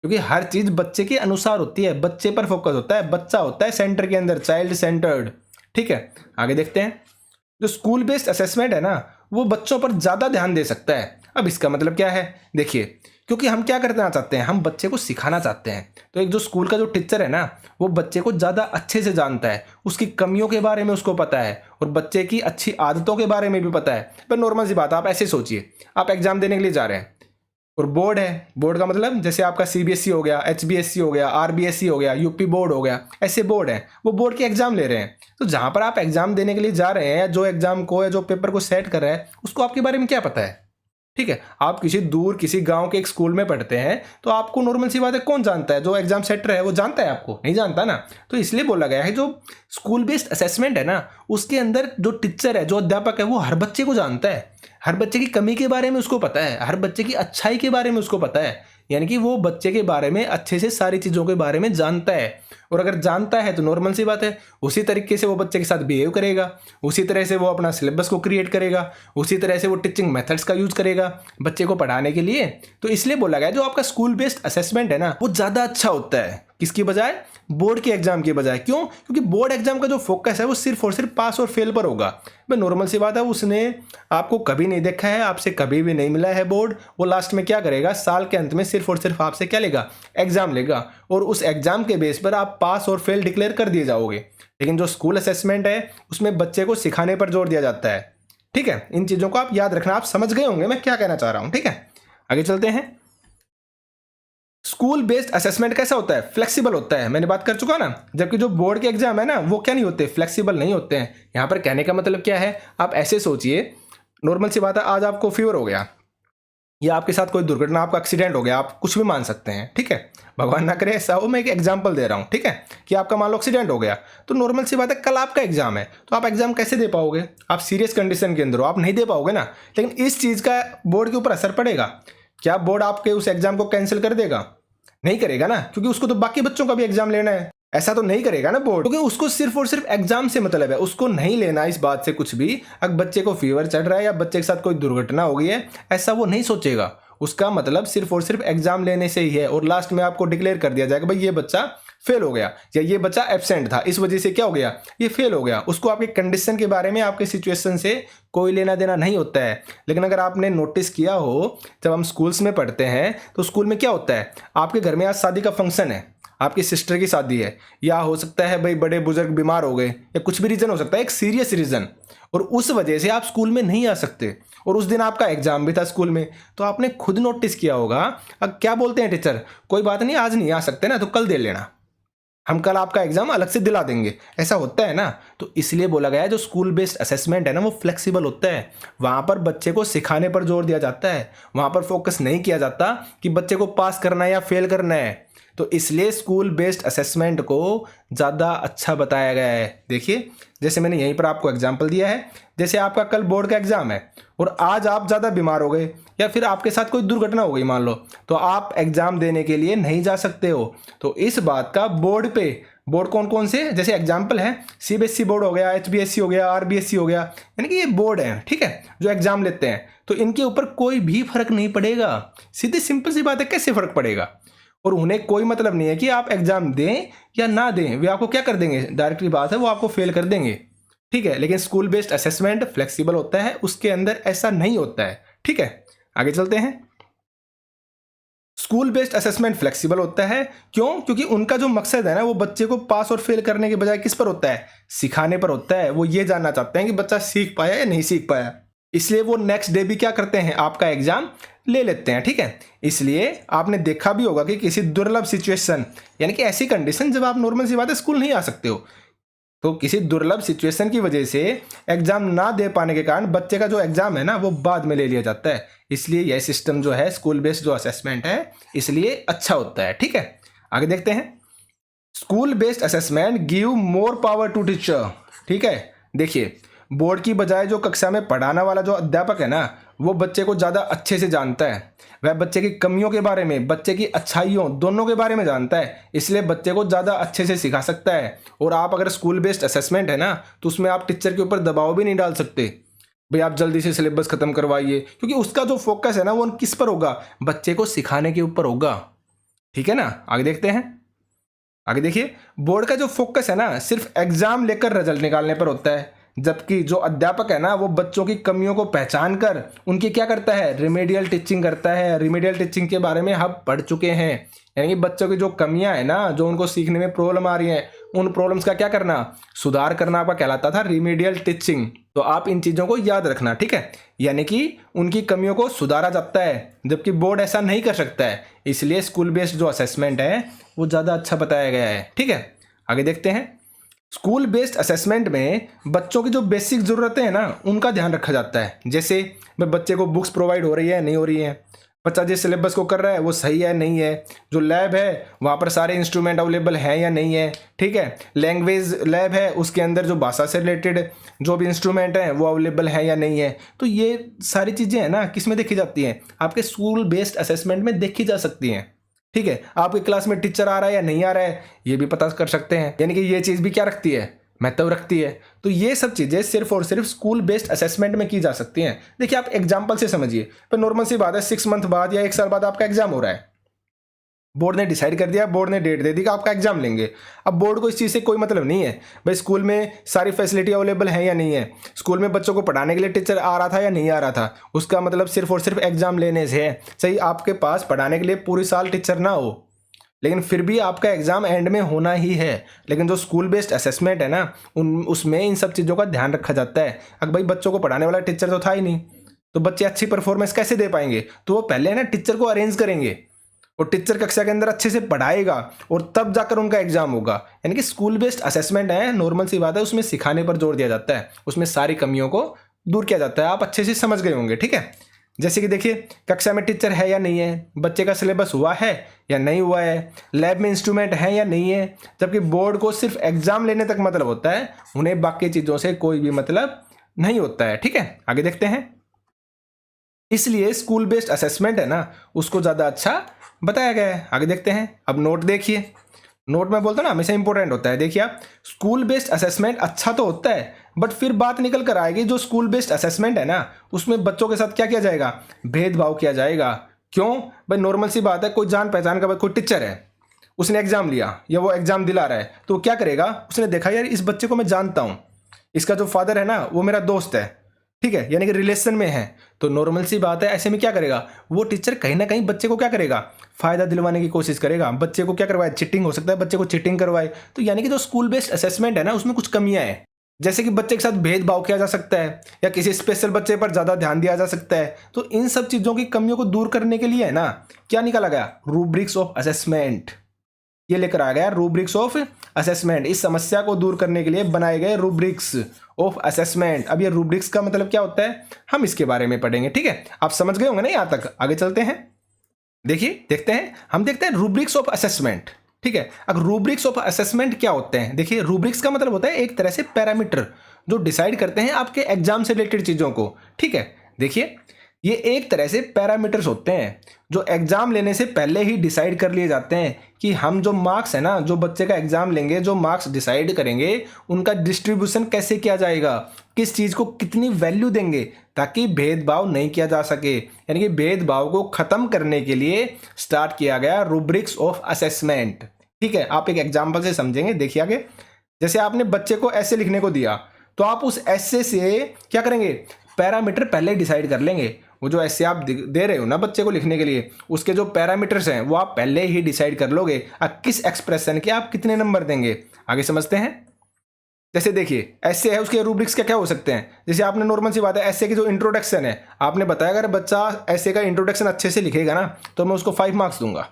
क्योंकि हर चीज़ बच्चे के अनुसार होती है, बच्चे पर फोकस होता है, बच्चा होता है सेंटर के अंदर, चाइल्ड सेंटर्ड। ठीक है, आगे देखते हैं। जो स्कूल बेस्ड असेसमेंट है ना, वो बच्चों पर ज़्यादा ध्यान दे सकता है। अब इसका मतलब क्या है? देखिए, क्योंकि हम क्या करना चाहते हैं? हम बच्चे को सिखाना चाहते हैं। तो एक जो स्कूल का जो टीचर है ना, वो बच्चे को ज़्यादा अच्छे से जानता है, उसकी कमियों के बारे में उसको पता है, और बच्चे की अच्छी आदतों के बारे में भी पता है। पर नॉर्मल सी बात, आप ऐसे सोचिए, आप एग्जाम देने के लिए जा रहे हैं, और बोर्ड है। बोर्ड का मतलब जैसे आपका सीबीएसई हो गया, एचबीएसई हो गया, आरबीएसई हो गया, यूपी बोर्ड हो गया, ऐसे बोर्ड है, वो बोर्ड के एग्जाम ले रहे हैं। तो जहां पर आप एग्जाम देने के लिए जा रहे हैं, या जो एग्जाम को या जो पेपर को सेट कर रहा है, उसको आपके बारे में क्या पता है? ठीक है, आप किसी गांव के एक स्कूल में पढ़ते हैं, तो आपको नॉर्मल सी बात है, कौन जानता है? जो एग्जाम सेटर है वो जानता है आपको? नहीं जानता ना। तो इसलिए बोला गया है, जो स्कूल बेस्ड असेसमेंट है ना, उसके अंदर जो टीचर है, जो अध्यापक है, वो हर बच्चे को जानता है, हर बच्चे की कमी के बारे में उसको पता है, हर बच्चे की अच्छाई के बारे में उसको पता है। यानी कि वो बच्चे के बारे में अच्छे से सारी चीज़ों के बारे में जानता है। और अगर जानता है तो नॉर्मल सी बात है, उसी तरीके से वो बच्चे के साथ बिहेव करेगा, उसी तरह से वो अपना सिलेबस को क्रिएट करेगा, उसी तरह से वो टीचिंग मेथड्स का यूज करेगा बच्चे को पढ़ाने के लिए। तो इसलिए बोला गया, जो आपका स्कूल बेस्ड असेसमेंट है ना, वो ज़्यादा अच्छा होता है। किसकी बजाय? बोर्ड के एग्जाम की बजाय। क्यों? क्योंकि बोर्ड एग्जाम का जो फोकस है वो सिर्फ और सिर्फ पास और फेल पर होगा। भाई नॉर्मल सी बात है, उसने आपको कभी नहीं देखा है, आपसे कभी भी नहीं मिला है बोर्ड। वो लास्ट में क्या करेगा? साल के अंत में सिर्फ और सिर्फ आपसे क्या लेगा? एग्जाम लेगा, और उस एग्जाम के बेस पर आप पास और फेल डिक्लेयर कर दिए जाओगे। लेकिन जो स्कूल असेसमेंट है, उसमें बच्चे को सिखाने पर जोर दिया जाता है। ठीक है, इन चीज़ों को आप याद रखना। आप समझ गए होंगे मैं क्या कहना चाह रहा हूँ। ठीक है, आगे चलते हैं। स्कूल बेस्ड असेसमेंट कैसा होता है? फ्लेक्सिबल होता है, मैंने बात कर चुका ना। जबकि जो बोर्ड के एग्जाम है ना, वो क्या नहीं होते? फ्लेक्सिबल नहीं होते हैं। यहां पर कहने का मतलब क्या है? आप ऐसे सोचिए, नॉर्मल सी बात है, आज आपको फीवर हो गया, या आपके साथ कोई दुर्घटना, आपका एक्सीडेंट हो गया, आप कुछ भी मान सकते हैं। ठीक है, भगवान ना करे ऐसा हो, मैं एक एग्जाम्पल दे रहा हूँ। ठीक है, कि आपका मान लो एक्सीडेंट हो गया, तो नॉर्मल सी बात है, कल आपका एग्जाम है, तो आप एग्जाम कैसे दे पाओगे? आप सीरियस कंडीशन के अंदर हो, आप नहीं दे पाओगे ना। लेकिन इस चीज़ का बोर्ड के ऊपर असर पड़ेगा क्या? बोर्ड आपके उस एग्जाम को कैंसिल कर देगा? नहीं करेगा ना, क्योंकि उसको तो बाकी बच्चों का भी एग्जाम लेना है। ऐसा तो नहीं करेगा ना बोर्ड, क्योंकि उसको सिर्फ और सिर्फ एग्जाम से मतलब है, उसको नहीं लेना इस बात से कुछ भी। अगर बच्चे को फीवर चढ़ रहा है या बच्चे के साथ कोई दुर्घटना हो गई है, ऐसा वो नहीं सोचेगा। उसका मतलब सिर्फ और सिर्फ एग्जाम लेने से ही है, और लास्ट में आपको डिक्लेयर कर दिया जाएगा, भाई ये बच्चा फेल हो गया, या ये बच्चा एब्सेंट था, इस वजह से क्या हो गया? ये फेल हो गया। उसको आपके कंडीशन के बारे में, आपके सिचुएशन से कोई लेना देना नहीं होता है। लेकिन अगर आपने नोटिस किया हो, जब हम स्कूल्स में पढ़ते हैं, तो स्कूल में क्या होता है? आपके घर में आज शादी का फंक्शन है, आपकी सिस्टर की शादी है, या हो सकता है भाई बड़े बुजुर्ग बीमार हो गए, या कुछ भी रीज़न हो सकता है, एक सीरियस रीज़न, और उस वजह से आप स्कूल में नहीं आ सकते, और उस दिन आपका एग्जाम भी था स्कूल में। तो आपने खुद नोटिस किया होगा, अब क्या बोलते हैं टीचर, कोई बात नहीं, आज नहीं आ सकते ना, तो कल दे लेना, हम कल आपका एग्जाम अलग से दिला देंगे। ऐसा होता है ना। तो इसलिए बोला गया है, जो स्कूल बेस्ड असेसमेंट है ना, वो फ्लेक्सिबल होता है। वहां पर बच्चे को सिखाने पर जोर दिया जाता है, वहां पर फोकस नहीं किया जाता कि बच्चे को पास करना है या फेल करना है। तो इसलिए स्कूल बेस्ड असेसमेंट को ज़्यादा अच्छा बताया गया है। देखिए, जैसे मैंने यहीं पर आपको एग्जाम्पल दिया है, जैसे आपका कल बोर्ड का एग्जाम है, और आज आप ज़्यादा बीमार हो गए, या फिर आपके साथ कोई दुर्घटना हो गई मान लो, तो आप एग्जाम देने के लिए नहीं जा सकते हो। तो इस बात का बोर्ड कौन कौन से, जैसे एग्जाम्पल है, सीबीएसई बोर्ड हो गया, एचबीएसई हो गया, आरबीएसई हो गया, यानी कि ये बोर्ड है, ठीक है, जो एग्जाम लेते हैं, तो इनके ऊपर कोई भी फर्क नहीं पड़ेगा। सीधी सिंपल सी बात है, कैसे फर्क पड़ेगा? और उन्हें कोई मतलब नहीं है कि आप एग्जाम दें या ना दें, वे आपको क्या कर देंगे, डायरेक्टली बात है, वो आपको फेल कर देंगे। ठीक है, लेकिन स्कूल बेस्ड असेसमेंट फ्लेक्सिबल होता है, उसके अंदर ऐसा नहीं होता है। ठीक है, आगे चलते हैं। स्कूल बेस्ड असेसमेंट फ्लेक्सिबल होता है, क्यों? क्योंकि उनका जो मकसद है ना, वो बच्चे को पास और फेल करने के बजाय किस पर होता है? सिखाने पर होता है। वो ये जानना चाहते हैं कि बच्चा सीख पाया या नहीं सीख पाया। इसलिए वो नेक्स्ट डे भी क्या करते हैं, आपका एग्जाम ले लेते हैं। ठीक है, इसलिए आपने देखा भी होगा कि किसी दुर्लभ सिचुएशन, यानी कि ऐसी कंडीशन जब आप नॉर्मल सी बात है स्कूल नहीं आ सकते हो, तो किसी दुर्लभ सिचुएशन की वजह से एग्जाम ना दे पाने के कारण बच्चे का जो एग्जाम है ना वो बाद में ले लिया जाता है। इसलिए यह सिस्टम जो है स्कूल बेस्ड जो असेसमेंट है इसलिए अच्छा होता है। ठीक है, आगे देखते हैं। School based assessment give more power to teacher. ठीक है, देखिए बोर्ड की बजाय जो कक्षा में पढ़ाने वाला जो अध्यापक है ना वो बच्चे को ज़्यादा अच्छे से जानता है। वह बच्चे की कमियों के बारे में, बच्चे की अच्छाइयों दोनों के बारे में जानता है, इसलिए बच्चे को ज़्यादा अच्छे से सिखा सकता है। और आप अगर स्कूल बेस्ड असेसमेंट है ना तो उसमें आप टीचर के ऊपर दबाव भी नहीं डाल सकते, भाई आप जल्दी से सिलेबस खत्म करवाइए, क्योंकि उसका जो फोकस है ना वो किस पर होगा, बच्चे को सिखाने के ऊपर होगा। ठीक है ना, आगे देखते हैं। आगे देखिए, बोर्ड का जो फोकस है ना सिर्फ एग्जाम लेकर रिजल्ट निकालने पर होता है, जबकि जो अध्यापक है ना वो बच्चों की कमियों को पहचान कर उनकी क्या करता है, रिमेडियल टीचिंग करता है। रिमेडियल टीचिंग के बारे में हम पढ़ चुके हैं, यानी कि बच्चों की जो कमियां है ना, जो उनको सीखने में प्रॉब्लम आ रही है, उन प्रॉब्लम्स का क्या करना, सुधार करना आपका कहलाता था रिमेडियल टीचिंग। तो आप इन चीज़ों को याद रखना। ठीक है, यानी कि उनकी कमियों को सुधारा जाता है, जबकि बोर्ड ऐसा नहीं कर सकता है, इसलिए स्कूल बेस्ड जो असेसमेंट है वो ज़्यादा अच्छा बताया गया है। ठीक है, आगे देखते हैं। स्कूल बेस्ड असेसमेंट में बच्चों की जो बेसिक ज़रूरतें हैं ना उनका ध्यान रखा जाता है, जैसे भाई बच्चे को बुक्स प्रोवाइड हो रही है नहीं हो रही है, बच्चा जिस सिलेबस को कर रहा है वो सही है नहीं है, जो लैब है वहाँ पर सारे इंस्ट्रूमेंट अवेलेबल हैं या नहीं है। ठीक है, लैंग्वेज लैब है उसके अंदर जो भाषा से रिलेटेड जो भी इंस्ट्रूमेंट हैं वो अवेलेबल है या नहीं है। तो ये सारी चीज़ें हैं ना किस में देखी जाती हैं, आपके स्कूल बेस्ड असेसमेंट में देखी जा सकती हैं। ठीक है, आपकी क्लास में टीचर आ रहा है या नहीं आ रहा है ये भी पता कर सकते हैं, यानी कि ये चीज़ भी क्या रखती है, महत्व रखती है। तो ये सब चीज़ें सिर्फ और सिर्फ स्कूल बेस्ड असेसमेंट में की जा सकती हैं। देखिए आप एग्जाम्पल से समझिए, पर नॉर्मल सी बात है 6 मंथ बाद या 1 साल बाद आपका एग्जाम हो रहा है, बोर्ड ने डिसाइड कर दिया, बोर्ड ने डेट दे दी कि आपका एग्जाम लेंगे। अब बोर्ड को इस चीज़ से कोई मतलब नहीं है भाई स्कूल में सारी फैसिलिटी अवेलेबल है या नहीं है, स्कूल में बच्चों को पढ़ाने के लिए टीचर आ रहा था या नहीं आ रहा था, उसका मतलब सिर्फ और सिर्फ एग्जाम लेने से है। सही, आपके पास पढ़ाने के लिए पूरी साल टीचर ना हो लेकिन फिर भी आपका एग्जाम एंड में होना ही है। लेकिन जो स्कूल बेस्ड असेसमेंट है ना उसमें इन सब चीज़ों का ध्यान रखा जाता है। अगर भाई बच्चों को पढ़ाने वाला टीचर तो था ही नहीं तो बच्चे अच्छी परफॉर्मेंस कैसे दे पाएंगे, तो वो पहले ना टीचर को अरेंज करेंगे और टीचर कक्षा के अंदर अच्छे से पढ़ाएगा और तब जाकर उनका एग्जाम होगा। यानी कि स्कूल बेस्ड असेसमेंट है, नॉर्मल सी बात है, उसमें सिखाने पर जोर दिया जाता है, उसमें सारी कमियों को दूर किया जाता है। आप अच्छे से समझ गए होंगे। ठीक है, जैसे कि देखिए कक्षा में टीचर है या नहीं है, बच्चे का सिलेबस हुआ है या नहीं हुआ है, लैब में इंस्ट्रूमेंट है या नहीं है, जबकि बोर्ड को सिर्फ एग्जाम लेने तक मतलब होता है, उन्हें बाकी चीज़ों से कोई भी मतलब नहीं होता है। ठीक है, आगे देखते हैं। इसलिए स्कूल बेस्ड असेसमेंट है ना उसको ज़्यादा अच्छा बताया गया है। आगे देखते हैं। अब नोट देखिए, नोट में बोलता ना हमेशा इंपॉर्टेंट होता है। देखिए आप, स्कूल बेस्ड असेसमेंट अच्छा तो होता है बट फिर बात निकल कर आएगी जो स्कूल बेस्ड असेसमेंट है ना उसमें बच्चों के साथ क्या किया जाएगा, भेदभाव किया जाएगा। क्यों भाई, नॉर्मल सी बात है, कोई जान पहचान का कोई टीचर है, उसने एग्जाम लिया या वो एग्जाम दिला रहा है, तो क्या करेगा, उसने देखा यार इस बच्चे को मैं जानता हूँ, इसका जो फादर है ना वो मेरा दोस्त है, ठीक है, यानी कि रिलेशन में है, तो नॉर्मल सी बात है ऐसे में क्या करेगा वो टीचर, कहीं ना कहीं बच्चे को क्या करेगा, फायदा दिलवाने की कोशिश करेगा, बच्चे को क्या करवाए, चीटिंग हो सकता है, बच्चे को चीटिंग करवाए। तो यानी कि जो स्कूल बेस्ड असेसमेंट है ना उसमें कुछ कमियां हैं, जैसे कि बच्चे के साथ भेदभाव किया जा सकता है या किसी स्पेशल बच्चे पर ज़्यादा ध्यान दिया जा सकता है। तो इन सब चीज़ों की कमियों को दूर करने के लिए है ना क्या निकाला गया, रूब्रिक्स ऑफ असेसमेंट, ये लेकर आ गया रूब्रिक्स ऑफ असेसमेंट। इस समस्या को दूर करने के लिए बनाए गए रूब्रिक्स ऑफ असेसमेंट। अब ये रूब्रिक्स का मतलब क्या होता है हम इसके बारे में पढ़ेंगे। ठीक है, आप समझ गए होंगे ना यहाँ तक। आगे चलते हैं, देखिए देखते हैं, हम देखते हैं रूब्रिक्स ऑफ असेसमेंट। ठीक है, अब रूब्रिक्स ऑफ असेसमेंट क्या होते हैं। देखिए रूब्रिक्स का मतलब होता है एक तरह से पैरामीटर जो डिसाइड करते हैं आपके एग्जाम से रिलेटेड चीज़ों को। ठीक है, देखिए ये एक तरह से पैरामीटर्स होते हैं जो एग्जाम लेने से पहले ही डिसाइड कर लिए जाते हैं कि हम जो मार्क्स है ना, जो बच्चे का एग्जाम लेंगे, जो मार्क्स डिसाइड करेंगे उनका डिस्ट्रीब्यूशन कैसे किया जाएगा, किस चीज़ को कितनी वैल्यू देंगे ताकि भेदभाव नहीं किया जा सके। यानी कि भेदभाव को ख़त्म करने के लिए स्टार्ट किया गया रूब्रिक्स ऑफ असेसमेंट। ठीक है, आप एक एग्जाम्पल से समझेंगे। देखिए आगे, जैसे आपने बच्चे को ऐसे लिखने को दिया तो आप उस ऐसे से क्या करेंगे, पैरामीटर पहले डिसाइड कर लेंगे। वो जो ऐसे आप दे रहे हो ना बच्चे को लिखने के लिए, उसके जो पैरामीटर्स हैं वो आप पहले ही डिसाइड कर लोगे किस एक्सप्रेशन के आप कितने नंबर देंगे। आगे समझते हैं। जैसे देखिए ऐसे है, उसके रूब्रिक्स क्या क्या हो सकते हैं। जैसे आपने नॉर्मल सी बात है, ऐसे की जो इंट्रोडक्शन है, आपने बताया अगर बच्चा ऐसे का इंट्रोडक्शन अच्छे से लिखेगा ना तो मैं उसको 5 मार्क्स दूंगा।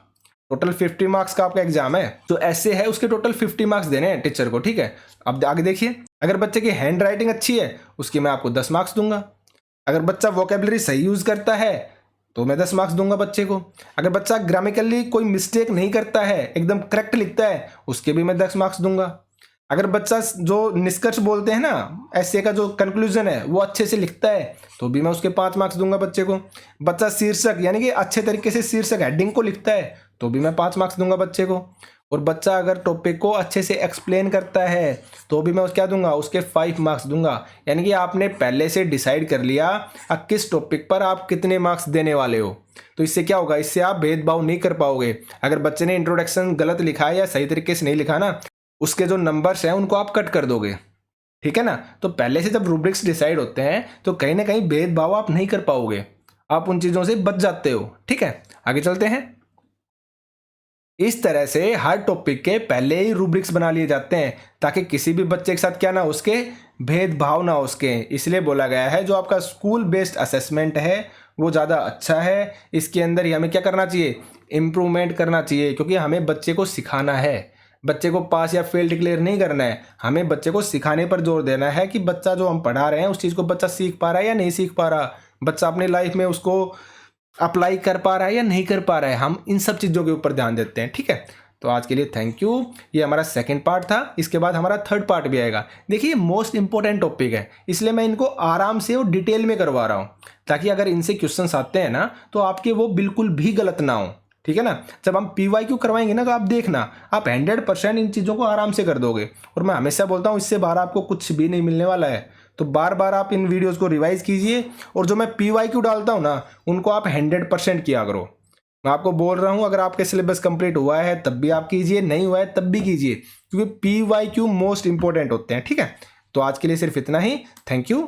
टोटल 50 मार्क्स का आपका एग्जाम है, तो ऐसे है उसके टोटल 50 मार्क्स देने हैं टीचर को, ठीक है। अब आगे देखिए, अगर बच्चे की हैंड राइटिंग अच्छी है उसकी मैं आपको 10 मार्क्स दूंगा। अगर बच्चा वोकेबलरी सही यूज करता है तो मैं 10 मार्क्स दूंगा बच्चे को। अगर बच्चा ग्रामेटिकली कोई मिस्टेक नहीं करता है, एकदम करेक्ट लिखता है, उसके भी मैं 10 मार्क्स दूंगा। अगर बच्चा जो निष्कर्ष बोलते हैं ना, ऐसे का जो कंक्लूजन है वो अच्छे से लिखता है तो भी मैं उसके 5 मार्क्स दूंगा बच्चे को। बच्चा शीर्षक यानी कि अच्छे तरीके से शीर्षक हेडिंग को लिखता है तो भी मैं 5 मार्क्स दूंगा बच्चे को। और बच्चा अगर टॉपिक को अच्छे से एक्सप्लेन करता है तो भी मैं क्या दूंगा, उसके 5 मार्क्स दूंगा। यानी कि आपने पहले से डिसाइड कर लिया अब किस टॉपिक पर आप कितने मार्क्स देने वाले हो। तो इससे क्या होगा, इससे आप भेदभाव नहीं कर पाओगे। अगर बच्चे ने इंट्रोडक्शन गलत लिखा है या सही तरीके से नहीं लिखा ना, उसके जो नंबर्स हैं उनको आप कट कर दोगे, ठीक है ना। तो पहले से जब रूब्रिक्स डिसाइड होते हैं तो कहीं ना कहीं भेदभाव आप नहीं कर पाओगे, आप उन चीजों से बच जाते हो, ठीक है। आगे चलते हैं। इस तरह से हर टॉपिक के पहले ही रूब्रिक्स बना लिए जाते हैं ताकि किसी भी बच्चे के साथ क्या ना हो, उसके भेदभाव ना हो उसके। इसलिए बोला गया है जो आपका स्कूल बेस्ड असेसमेंट है वो ज़्यादा अच्छा है। इसके अंदर ही हमें क्या करना चाहिए, इम्प्रूवमेंट करना चाहिए, क्योंकि हमें बच्चे को सिखाना है। बच्चे को पास या फेल डिक्लेयर नहीं करना है, हमें बच्चे को सिखाने पर जोर देना है कि बच्चा जो हम पढ़ा रहे हैं उस चीज़ को बच्चा सीख पा रहा है या नहीं सीख पा रहा, बच्चा अपनी लाइफ में उसको अप्लाई कर पा रहा है या नहीं कर पा रहा है। हम इन सब चीज़ों के ऊपर ध्यान देते हैं, ठीक है। तो आज के लिए थैंक यू। ये हमारा सेकंड पार्ट था, इसके बाद हमारा थर्ड पार्ट भी आएगा। देखिए मोस्ट इंपॉर्टेंट टॉपिक है, इसलिए मैं इनको आराम से और डिटेल में करवा रहा हूँ ताकि अगर इनसे क्वेश्चंस आते हैं ना तो आपके वो बिल्कुल भी गलत ना हो, ठीक है ना। जब हम PYQ करवाएंगे ना तो आप देखना आप 100% इन चीज़ों को आराम से कर दोगे। और मैं हमेशा बोलता हूँ इससे बाहर आपको कुछ भी नहीं मिलने वाला है। तो बार बार आप इन वीडियोस को रिवाइज कीजिए और जो मैं PYQ डालता हूँ ना उनको आप 100% किया करो। मैं आपको बोल रहा हूँ अगर आपके सिलेबस कंप्लीट हुआ है तब भी आप कीजिए, नहीं हुआ है तब भी कीजिए, क्योंकि PYQ मोस्ट इंपॉर्टेंट होते हैं, ठीक है। तो आज के लिए सिर्फ इतना ही। Thank you.